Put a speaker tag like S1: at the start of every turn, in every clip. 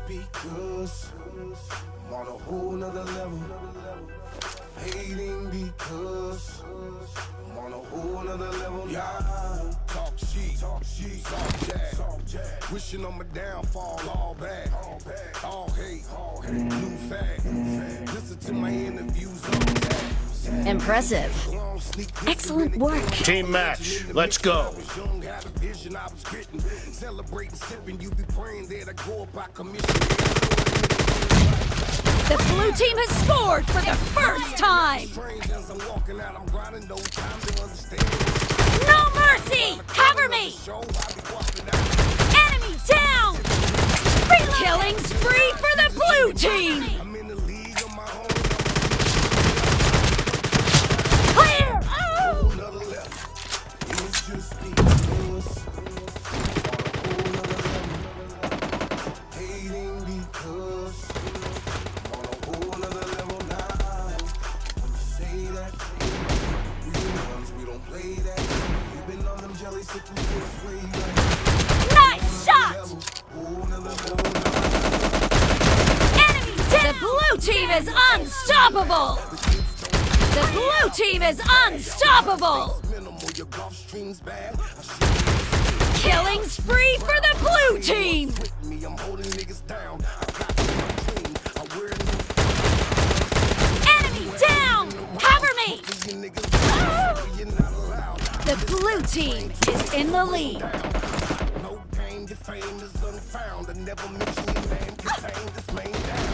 S1: because I'm on a whole nother level. Hating because I'm on a whole nother level. Yeah, talk shit, talk jazz. Wishing on my downfall, all bad, all hate, new fag. Listen to my interviews on that.
S2: Impressive. Excellent work.
S3: Team match. Let's go.
S2: The blue team has scored for the first time. No mercy! Cover me! Enemy down! Killing spree for the blue team! Clear! Oh! Nice shot! Enemy down! The blue team is unstoppable! The blue team is unstoppable! Killing spree for the blue team! Enemy down! Cover me! The blue team is in the lead.
S1: No pain, the fame is unfound. I never mention your name, contain this main down.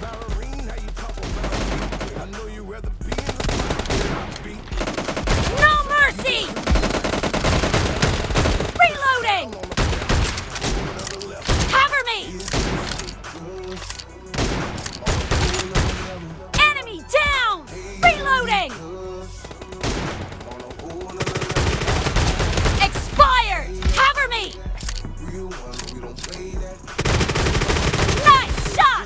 S1: Ballerine, how you talk about me? I know you'd rather be in the spot than I be.
S2: No mercy! Reloading! Cover me! Enemy down! Reloading! Expired! Cover me! Nice shot!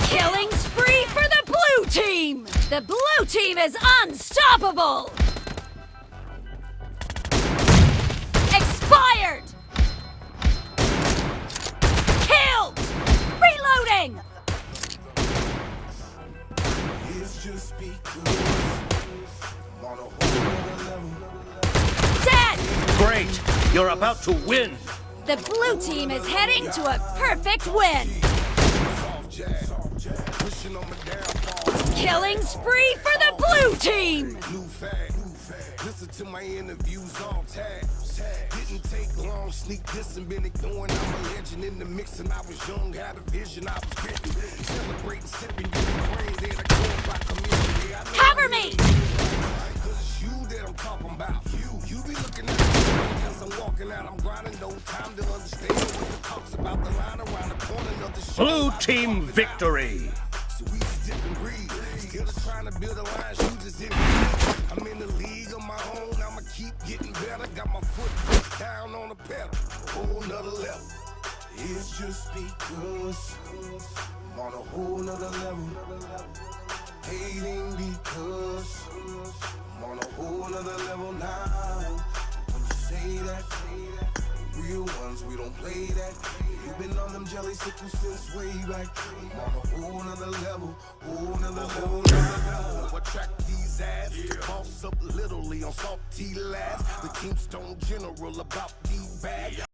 S2: Killing spree for the blue team! The blue team is unstoppable! Expired! Killed! Reloading!
S1: It's just because I'm on a whole nother level.
S2: Dead!
S3: Great. You're about to win.
S2: The blue team is heading to a perfect win! Killing spree for the blue team!
S1: New fag. Listen to my interviews on tabs. Didn't take long, sneak this and been ignoring. I'm a legend in the mix and I was young, had a vision, I was written. Celebrating, sipping, getting brains there to go by community.
S2: Cover me!
S1: Cause it's you that I'm talking about. You be looking at me as I'm walking out. I'm grinding, no time to understand what the talks about. The line around the corner of the show.
S3: Blue team victory.
S1: So we just different breeds. Still trying to build a line, you just hit me. I'm in the league of my own, I'ma keep getting better. Got my foot down on the pedal, whole nother level. It's just because I'm on a whole nother level. Hating because I'm on a whole nother level now. When you say that, real ones, we don't play that. You've been on them jelly sickles since way back. I'm on a whole nother level, whole nother level. Attract these ass, boss up literally on salty lads. The Keystone General about the bag.